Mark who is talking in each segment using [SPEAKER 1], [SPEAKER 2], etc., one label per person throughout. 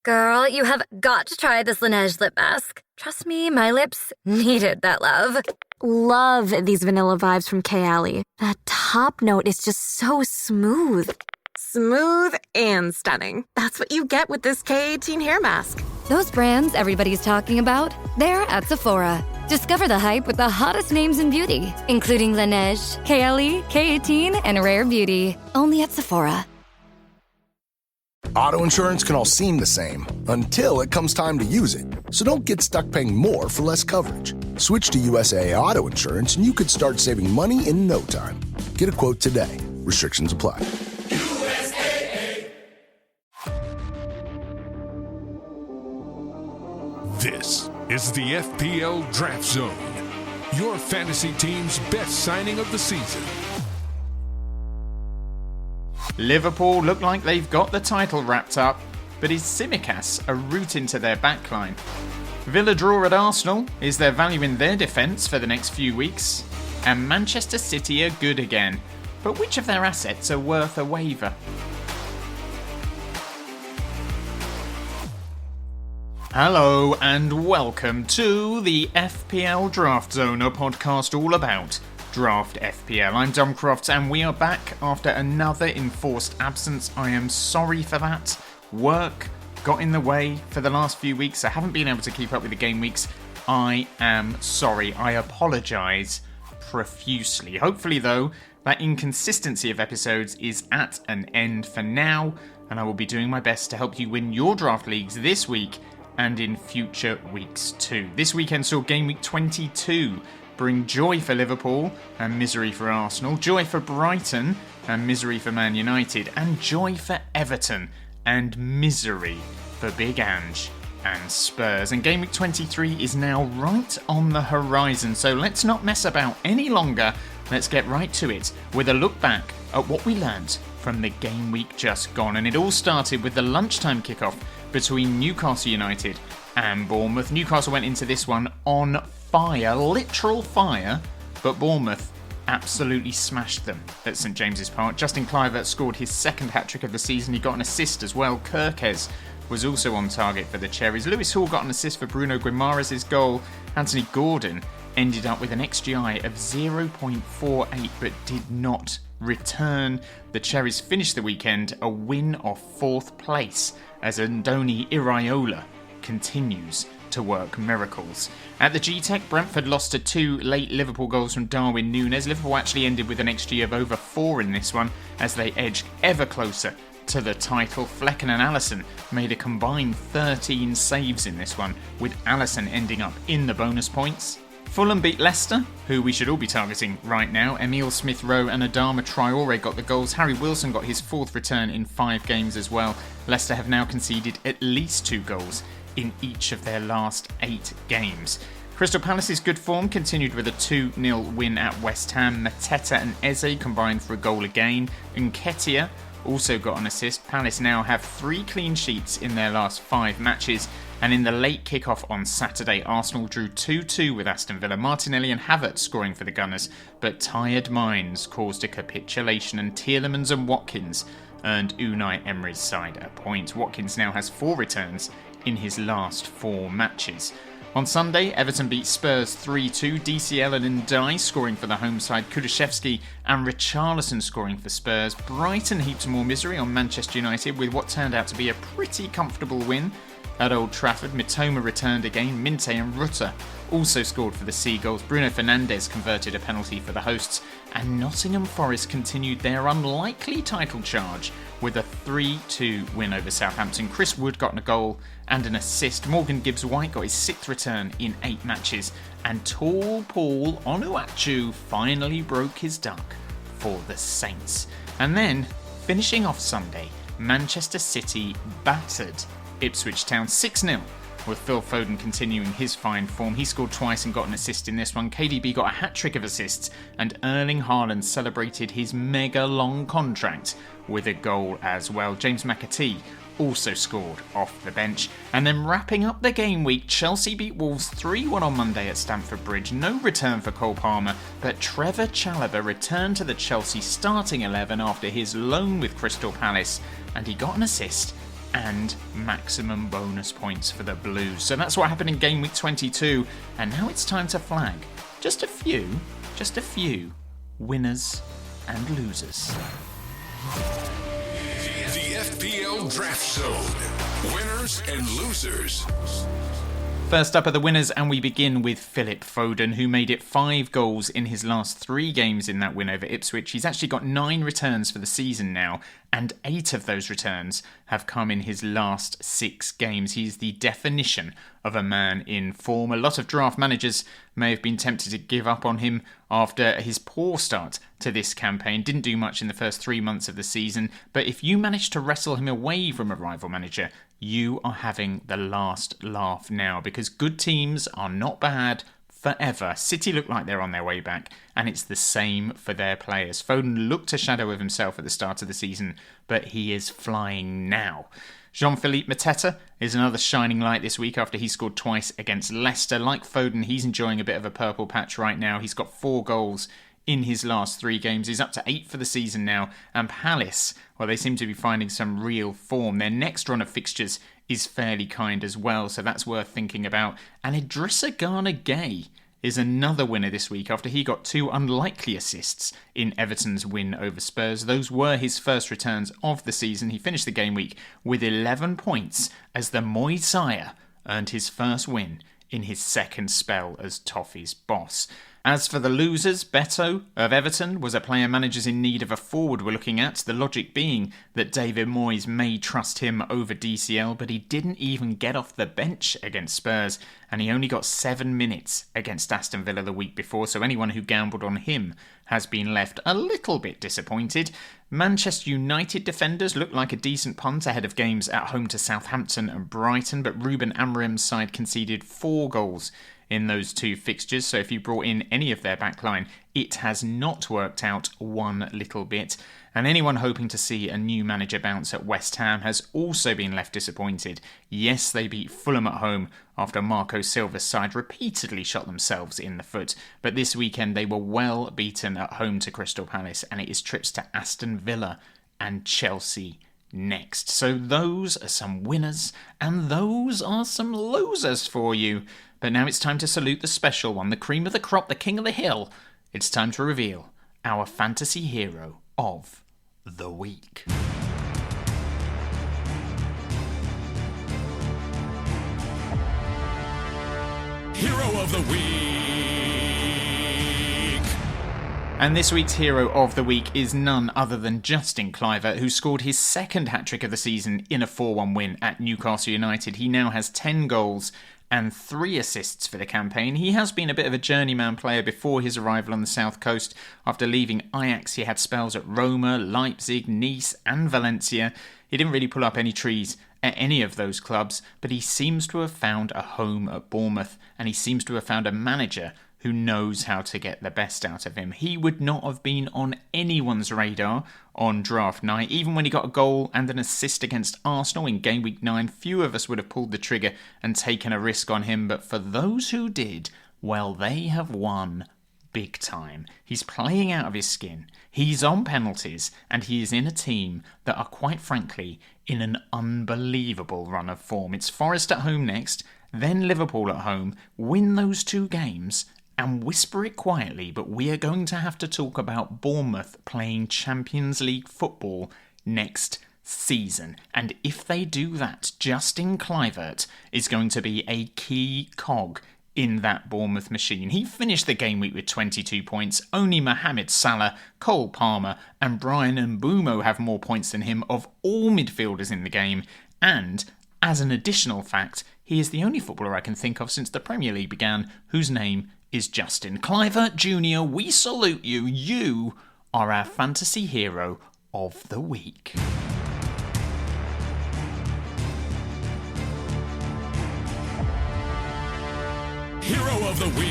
[SPEAKER 1] Girl, you have got to try this Laneige lip mask. Trust me, my lips needed that love.
[SPEAKER 2] Love these vanilla vibes from Kayali. That top note is just so smooth. Smooth and stunning. That's what you get with this K18 hair mask.
[SPEAKER 3] Those brands everybody's talking about, they're at Sephora. Discover the hype with the hottest names in beauty, including Laneige, Kayali, K18, and Rare Beauty. Only at Sephora.
[SPEAKER 4] Auto insurance can all seem the same until it comes time to use it. So don't get stuck paying more for less coverage. Switch to USAA Auto Insurance and you could start saving money in no time. Get a quote today. Restrictions apply.
[SPEAKER 5] USAA. This is the FPL Draft Zone, your fantasy team's best signing of the season.
[SPEAKER 6] Liverpool look like they've got the title wrapped up, but is Tsimkas a route into their backline? Villa draw at Arsenal, is there value in their defence for the next few weeks? And Manchester City are good again, but which of their assets are worth a waiver? Hello and welcome to the FPL Draft Zone, a podcast all about Draft FPL. I'm Dom Crofts and we are back after another enforced absence. I am sorry for that. Work got in the way for the last few weeks. I haven't been able to keep up with the game weeks. I am sorry. I apologise profusely. Hopefully though, that inconsistency of episodes is at an end for now, and I will be doing my best to help you win your draft leagues this week and in future weeks too. This weekend saw Game Week 22 bring joy for Liverpool and misery for Arsenal, joy for Brighton and misery for Man United, and joy for Everton and misery for Big Ange and Spurs. And Game Week 23 is now right on the horizon, so let's not mess about any longer. Let's get right to it with a look back at what we learnt from the game week just gone. And it all started with the lunchtime kickoff between Newcastle United and Bournemouth. Newcastle went into this one on fire, literal fire, but Bournemouth absolutely smashed them at St James's Park. Justin Kluivert scored his second hat-trick of the season. He got an assist as well. Kirkes was also on target for the Cherries. Lewis Hall got an assist for Bruno Guimaraes' goal. Anthony Gordon ended up with an XGI of 0.48 but did not return. The Cherries finished the weekend a win of 4th place as Andoni Iraola continues to work miracles. At the G-Tech, Brentford lost to 2 late Liverpool goals from Darwin Núñez. Liverpool actually ended with an XG of over 4 in this one as they edged ever closer to the title. Flecken and Alisson made a combined 13 saves in this one, with Alisson ending up in the bonus points. Fulham beat Leicester, who we should all be targeting right now. Emile Smith-Rowe and Adama Traore got the goals. Harry Wilson got his 4th return in 5 games as well. Leicester have now conceded at least 2 goals in each of their last 8 games. Crystal Palace's good form continued with a 2-0 win at West Ham. Mateta and Eze combined for a goal again. Nketiah also got an assist. Palace now have 3 clean sheets in their last 5 matches. And in the late kickoff on Saturday, Arsenal drew 2-2 with Aston Villa. Martinelli and Havertz scoring for the Gunners, but tired minds caused a capitulation, and Tielemans and Watkins earned Unai Emery's side a point. Watkins now has 4 returns in his last 4 matches. On Sunday, Everton beat Spurs 3-2, DCL and Ndiaye scoring for the home side, Kulusevski and Richarlison scoring for Spurs. Brighton heaped more misery on Manchester United with what turned out to be a pretty comfortable win. At Old Trafford, Mitoma returned again. Minte and Rutter also scored for the Seagulls. Bruno Fernandes converted a penalty for the hosts. And Nottingham Forest continued their unlikely title charge with a 3-2 win over Southampton. Chris Wood got a goal and an assist. Morgan Gibbs-White got his 6th return in 8 matches. And tall Paul Onuachu finally broke his duck for the Saints. And then, finishing off Sunday, Manchester City battered Ipswich Town 6-0, with Phil Foden continuing his fine form. He scored twice and got an assist in this one. KDB got a hat-trick of assists, and Erling Haaland celebrated his mega-long contract with a goal as well. James McAtee also scored off the bench. And then wrapping up the game week, Chelsea beat Wolves 3-1 on Monday at Stamford Bridge. No return for Cole Palmer, but Trevor Chalobah returned to the Chelsea starting 11 after his loan with Crystal Palace, and he got an assist and maximum bonus points for the Blues. So that's what happened in Game Week 22, and now it's time to flag just a few winners and losers.
[SPEAKER 5] The FPL Draft Zone. Winners and losers.
[SPEAKER 6] First up are the winners, and we begin with Philip Foden, who made it 5 goals in his last 3 games in that win over Ipswich. He's actually got 9 returns for the season now, and 8 of those returns have come in his last 6 games. He's the definition of a man in form. A lot of draft managers may have been tempted to give up on him after his poor start to this campaign. Didn't do much in the first 3 months of the season, but if you manage to wrestle him away from a rival manager, you are having the last laugh now, because good teams are not bad forever. City look like they're on their way back, and it's the same for their players. Foden looked a shadow of himself at the start of the season, but he is flying now. Jean-Philippe Mateta is another shining light this week after he scored twice against Leicester. Like Foden, he's enjoying a bit of a purple patch right now. He's got 4 goals in his last 3 games. He's up to 8 for the season now. And Palace, well, they seem to be finding some real form. Their next run of fixtures is fairly kind as well, so that's worth thinking about. And Idrissa Gana Gueye is another winner this week after he got 2 unlikely assists in Everton's win over Spurs. Those were his first returns of the season. He finished the game week with 11 points as the Moisire earned his first win in his second spell as Toffee's boss. As for the losers, Beto of Everton was a player managers in need of a forward we're looking at, the logic being that David Moyes may trust him over DCL, but he didn't even get off the bench against Spurs, and he only got 7 minutes against Aston Villa the week before, so anyone who gambled on him has been left a little bit disappointed. Manchester United defenders look like a decent punt ahead of games at home to Southampton and Brighton, but Ruben Amorim's side conceded 4 goals in those 2 fixtures, so if you brought in any of their backline, it has not worked out one little bit. And anyone hoping to see a new manager bounce at West Ham has also been left disappointed. Yes, they beat Fulham at home after Marco Silva's side repeatedly shot themselves in the foot, but this weekend they were well beaten at home to Crystal Palace, and it is trips to Aston Villa and Chelsea next. So those are some winners, and those are some losers for you. But now it's time to salute the special one, the cream of the crop, the king of the hill. It's time to reveal our fantasy hero of the week.
[SPEAKER 5] Hero of the Week.
[SPEAKER 6] And this week's hero of the week is none other than Justin Kluivert, who scored his second hat-trick of the season in a 4-1 win at Newcastle United. He now has 10 goals and 3 assists for the campaign. He has been a bit of a journeyman player before his arrival on the south coast. After leaving Ajax, he had spells at Roma, Leipzig, Nice and Valencia. He didn't really pull up any trees at any of those clubs, but he seems to have found a home at Bournemouth, and he seems to have found a manager who knows how to get the best out of him. He would not have been on anyone's radar on draft night. Even when he got a goal and an assist against Arsenal in Game Week 9, few of us would have pulled the trigger and taken a risk on him. But for those who did, well, they have won big time. He's playing out of his skin. He's on penalties, and he is in a team that are, quite frankly, in an unbelievable run of form. It's Forest at home next, then Liverpool at home. Win those 2 games and whisper it quietly, but we are going to have to talk about Bournemouth playing Champions League football next season. And if they do that, Justin Kluivert is going to be a key cog in that Bournemouth machine. He finished the game week with 22 points. Only Mohamed Salah, Cole Palmer and Brian Mbeumo have more points than him of all midfielders in the game. And as an additional fact, he is the only footballer I can think of since the Premier League began whose name is Justin Kluivert Jr. We salute you. You are our fantasy hero of the week.
[SPEAKER 5] Hero of the Week.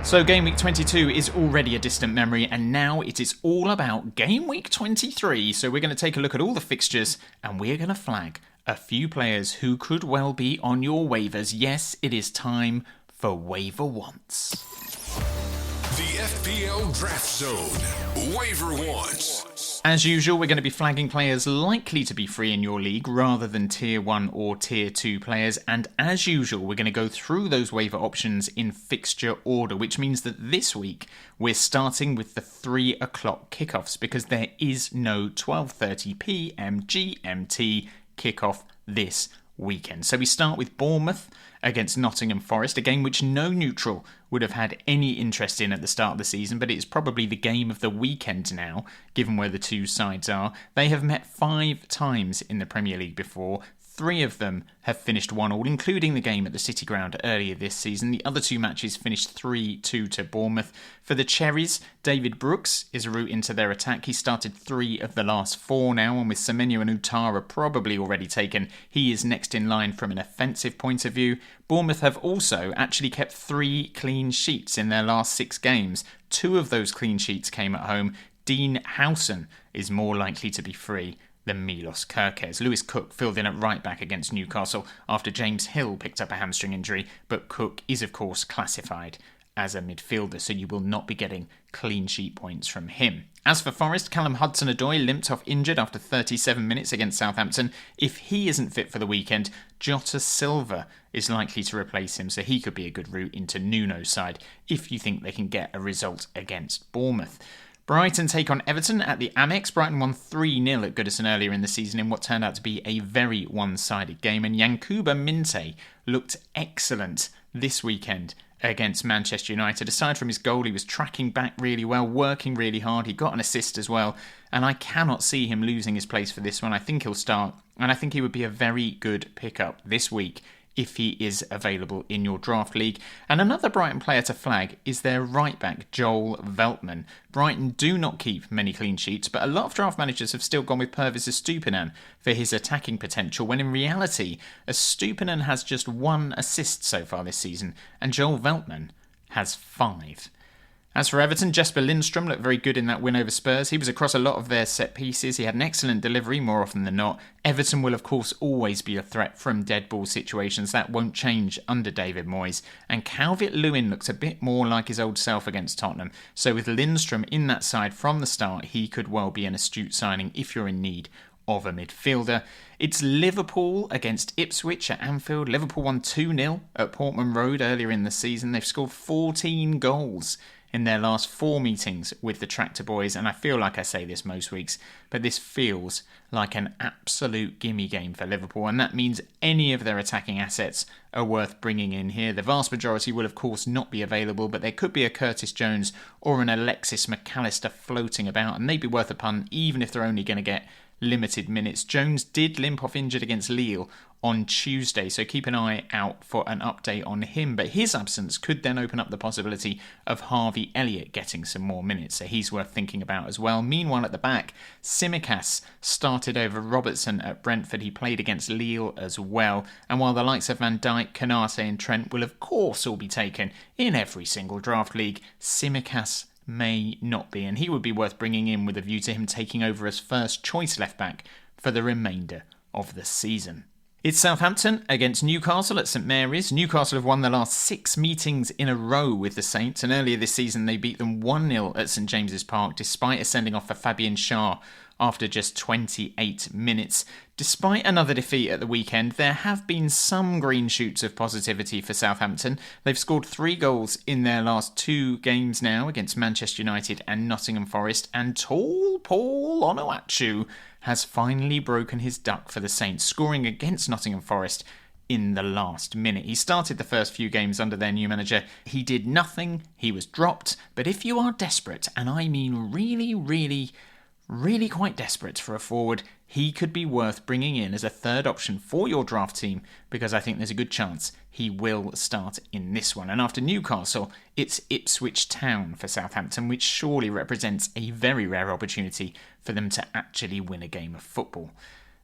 [SPEAKER 6] So Game Week 22 is already a distant memory, and now it is all about Game Week 23. So we're going to take a look at all the fixtures, and we're going to flag a few players who could well be on your waivers. Yes, it is time for Waiver Once.
[SPEAKER 5] The FPL Draft Zone. Waiver wants.
[SPEAKER 6] As usual, we're going to be flagging players likely to be free in your league rather than Tier 1 or Tier 2 players. And as usual, we're going to go through those waiver options in fixture order, which means that this week we're starting with the 3 o'clock kickoffs because there is no 12:30 PM GMT kickoff this weekend. So we start with Bournemouth against Nottingham Forest, a game which no neutral would have had any interest in at the start of the season, but it's probably the game of the weekend now, given where the two sides are. They have met 5 times in the Premier League before. 3 of them have finished 1-1, including the game at the City Ground earlier this season. The other 2 matches finished 3-2 to Bournemouth. For the Cherries, David Brooks is a route into their attack. He started 3 of the last 4 now, and with Semenyo and Utara probably already taken, he is next in line from an offensive point of view. Bournemouth have also actually kept 3 clean sheets in their last 6 games. 2 of those clean sheets came at home. Dean Howson is more likely to be free than Milos Kerkez. Lewis Cook filled in at right back against Newcastle after James Hill picked up a hamstring injury, but Cook is of course classified as a midfielder, so you will not be getting clean sheet points from him. As for Forest, Callum Hudson-Odoi limped off injured after 37 minutes against Southampton. If he isn't fit for the weekend, Jota Silva is likely to replace him, so he could be a good route into Nuno's side if you think they can get a result against Bournemouth. Brighton take on Everton at the Amex. Brighton won 3-0 at Goodison earlier in the season in what turned out to be a very one-sided game, and Yankuba Minte looked excellent this weekend against Manchester United. Aside from his goal, he was tracking back really well, working really hard. He got an assist as well, and I cannot see him losing his place for this one. I think he'll start, and I think he would be a very good pickup this week if he is available in your draft league. And another Brighton player to flag is their right back, Joel Veltman. Brighton do not keep many clean sheets, but a lot of draft managers have still gone with Pervis Estupinan for his attacking potential, when in reality, Estupinan has just 1 assist so far this season, and Joel Veltman has 5. As for Everton, Jesper Lindstrom looked very good in that win over Spurs. He was across a lot of their set pieces. He had an excellent delivery more often than not. Everton will of course always be a threat from dead ball situations. That won't change under David Moyes. And Calvert-Lewin looks a bit more like his old self against Tottenham. So with Lindstrom in that side from the start, he could well be an astute signing if you're in need of a midfielder. It's Liverpool against Ipswich at Anfield. Liverpool won 2-0 at Portman Road earlier in the season. They've scored 14 goals in their last 4 meetings with the Tractor Boys, and I feel like I say this most weeks, but this feels like an absolute gimme game for Liverpool, and that means any of their attacking assets are worth bringing in here. The vast majority will of course not be available, but there could be a Curtis Jones or an Alexis McAllister floating about, and they'd be worth a punt even if they're only going to get limited minutes. Jones did limp off injured against Lille on Tuesday, so keep an eye out for an update on him, but his absence could then open up the possibility of Harvey Elliott getting some more minutes, so he's worth thinking about as well. Meanwhile at the back, Tsimkas started over Robertson at Brentford. He played against Lille as well, and while the likes of Van Dijk, Canate and Trent will of course all be taken in every single draft league, Tsimkas may not be, and he would be worth bringing in with a view to him taking over as first choice left back for the remainder of the season. It's Southampton against Newcastle at St Mary's. Newcastle have won the last 6 meetings in a row with the Saints, and earlier this season they beat them 1-0 at St James's Park despite a sending off for Fabian Schär after just 28 minutes. Despite another defeat at the weekend, there have been some green shoots of positivity for Southampton. They've scored 3 goals in their last 2 games now against Manchester United and Nottingham Forest, and tall Paul Onuachu has finally broken his duck for the Saints, scoring against Nottingham Forest in the last minute. He started the first few games under their new manager. He did nothing, he was dropped, but if you are desperate, and I mean really quite desperate for a forward, he could be worth bringing in as a third option for your draft team, because I think there's a good chance he will start in this one. And after Newcastle, it's Ipswich Town for Southampton, which surely represents a very rare opportunity for them to actually win a game of football.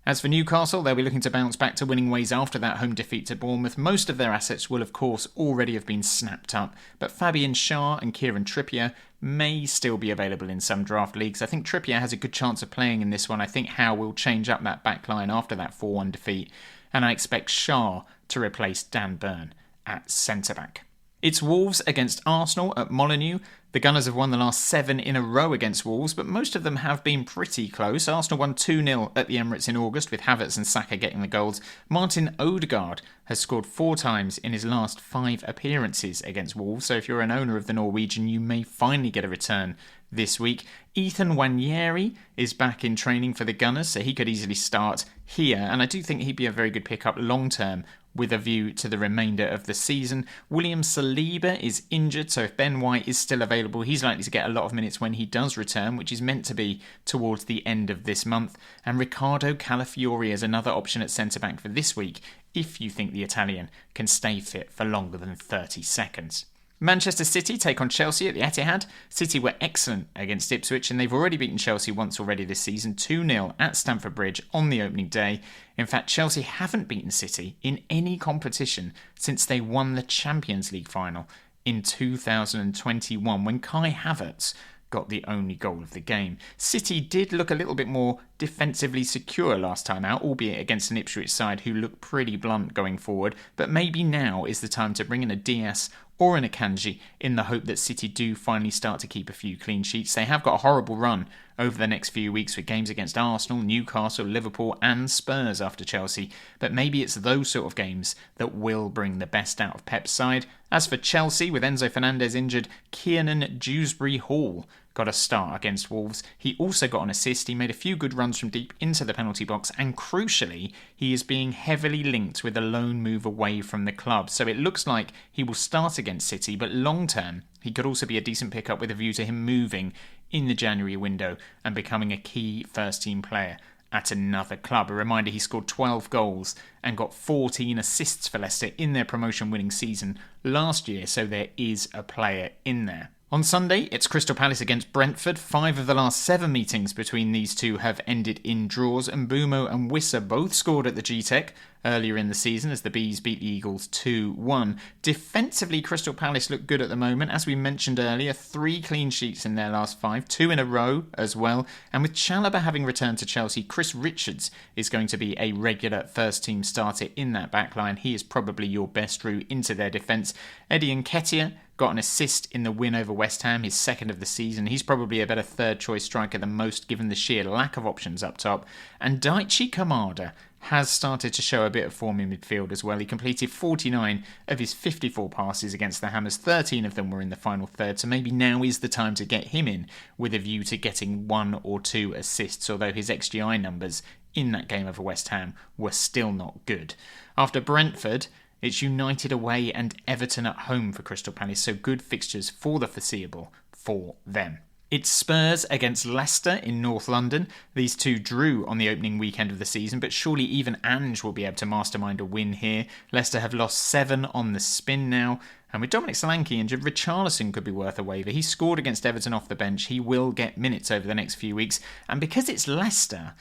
[SPEAKER 6] As for Newcastle, they'll be looking to bounce back to winning ways after that home defeat to Bournemouth. Most of their assets will, of course, already have been snapped up, but Fabian Schär and Kieran Trippier may still be available in some draft leagues. I think Trippier has a good chance of playing in this one. I think Howe will change up that back line after that 4-1 defeat, and I expect Schär to replace Dan Burn at centre-back. It's Wolves against Arsenal at Molineux. The Gunners have won the last 7 in a row against Wolves, but most of them have been pretty close. Arsenal won 2-0 at the Emirates in August, with Havertz and Saka getting the goals. Martin Odegaard has scored 4 times in his last 5 appearances against Wolves, so if you're an owner of the Norwegian, you may finally get a return this week. Ethan Nwaneri is back in training for the Gunners, so he could easily start here, and I do think he'd be a very good pickup long-term with a view to the remainder of the season. William Saliba is injured, so if Ben White is still available, he's likely to get a lot of minutes when he does return, which is meant to be towards the end of this month. And Riccardo Calafiori is another option at centre-back for this week, if you think the Italian can stay fit for longer than 30 seconds. Manchester City take on Chelsea at the Etihad. City were excellent against Ipswich, and they've already beaten Chelsea once already this season, 2-0 at Stamford Bridge on the opening day. In fact, Chelsea haven't beaten City in any competition since they won the Champions League final in 2021, when Kai Havertz got the only goal of the game. City did look a little bit more defensively secure last time out, albeit against an Ipswich side who look pretty blunt going forward, but maybe now is the time to bring in a Diaz or an Akanji in the hope that City do finally start to keep a few clean sheets. They have got a horrible run over the next few weeks with games against Arsenal, Newcastle, Liverpool and Spurs after Chelsea, but maybe it's those sort of games that will bring the best out of Pep's side. As for Chelsea, with Enzo Fernandez injured, Kiernan Dewsbury-Hall got a start against Wolves. He also got an assist. He made a few good runs from deep into the penalty box, and crucially, he is being heavily linked with a loan move away from the club. So it looks like he will start against City, but long term, he could also be a decent pickup with a view to him moving in the January window and becoming a key first-team player at another club. A reminder, he scored 12 goals and got 14 assists for Leicester in their promotion-winning season last year, so there is a player in there. On Sunday, it's Crystal Palace against Brentford. 5 of the last 7 meetings between these two have ended in draws, and Mbeumo and Wissa both scored at the G-Tech earlier in the season as the Bees beat the Eagles 2-1. Defensively, Crystal Palace look good at the moment. As we mentioned earlier, 3 clean sheets in their last 5, 2 in a row as well. And with Chalobah having returned to Chelsea, Chris Richards is going to be a regular first-team starter in that backline. He is probably your best route into their defence. Eddie Nketiah got an assist in the win over West Ham, his second of the season. He's probably a better third-choice striker than most, given the sheer lack of options up top. And Daichi Kamada has started to show a bit of form in midfield as well. He completed 49 of his 54 passes against the Hammers. 13 of them were in the final third, so maybe now is the time to get him in with a view to getting 1 or 2 assists, although his XGI numbers in that game over West Ham were still not good. After Brentford, it's United away and Everton at home for Crystal Palace, so good fixtures for the foreseeable for them. It's Spurs against Leicester in North London. These two drew on the opening weekend of the season, but surely even Ange will be able to mastermind a win here. Leicester have lost 7 on the spin now, and with Dominic Solanke injured, Richarlison could be worth a waiver. He scored against Everton off the bench. He will get minutes over the next few weeks, and because it's Leicester,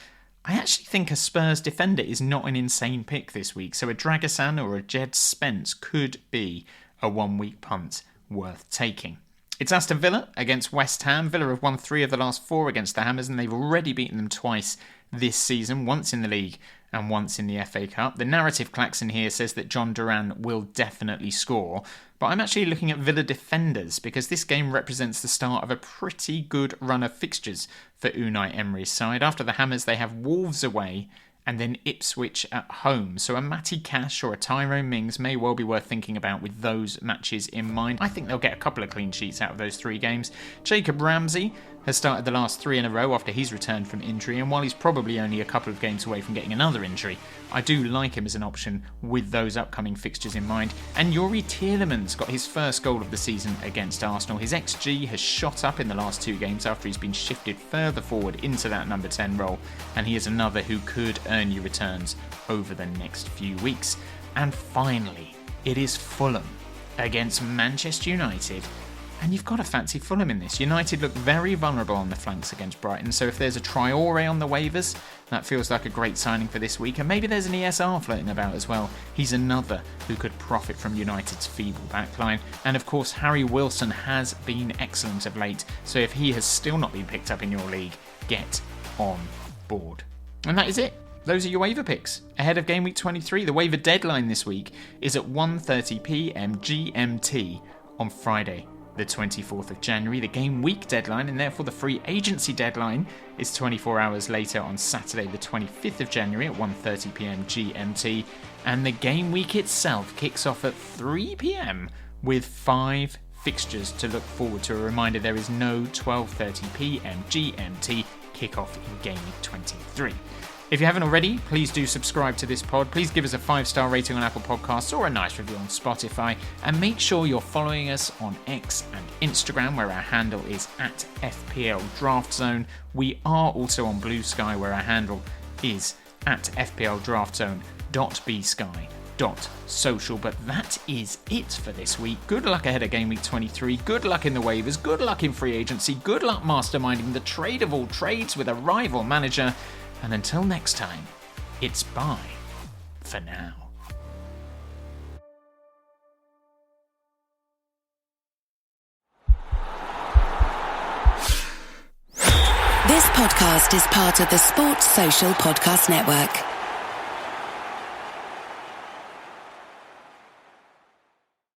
[SPEAKER 6] I actually think a Spurs defender is not an insane pick this week, so a Dragosan or a Jed Spence could be a 1-week punt worth taking. It's Aston Villa against West Ham. Villa have won 3 of the last 4 against the Hammers, and they've already beaten them twice this season, once in the league and once in the FA Cup. The narrative klaxon here says that John Duran will definitely score, but I'm actually looking at Villa defenders because this game represents the start of a pretty good run of fixtures for Unai Emery's side. After the Hammers, they have Wolves away and then Ipswich at home. So a Matty Cash or a Tyrone Mings may well be worth thinking about with those matches in mind. I think they'll get a couple of clean sheets out of those 3 games. Jacob Ramsey has started the last 3 in a row after he's returned from injury, and while he's probably only a couple of games away from getting another injury, I do like him as an option with those upcoming fixtures in mind. And Youri Tielemans got his first goal of the season against Arsenal. His XG has shot up in the last 2 games after he's been shifted further forward into that number 10 role, and he is another who could earn you returns over the next few weeks. And finally, it is Fulham against Manchester United. And you've got to fancy Fulham in this. United look very vulnerable on the flanks against Brighton, so if there's a Traore on the waivers, that feels like a great signing for this week. And maybe there's an ESR floating about as well. He's another who could profit from United's feeble backline. And of course, Harry Wilson has been excellent of late, so if he has still not been picked up in your league, get on board. And that is it. Those are your waiver picks. Ahead of Game Week 23, the waiver deadline this week is at 1:30 PM GMT on Friday, the 24th of January. The game week deadline, and therefore the free agency deadline, is 24 hours later on Saturday the 25th of January at 1:30pm GMT. And the game week itself kicks off at 3pm with 5 fixtures to look forward to. A reminder, there is no 12:30pm GMT kickoff in Game Week 23. If you haven't already, please do subscribe to this pod. Please give us a 5-star rating on Apple Podcasts or a nice review on Spotify. And make sure you're following us on X and Instagram, where our handle is at FPL Draft Zone. We are also on Blue Sky, where our handle is at FPLDraftZone.bsky.social. But that is it for this week. Good luck ahead of Game Week 23. Good luck in the waivers. Good luck in free agency. Good luck masterminding the trade of all trades with a rival manager. And until next time, it's bye for now.
[SPEAKER 7] This podcast is part of the Sports Social Podcast Network.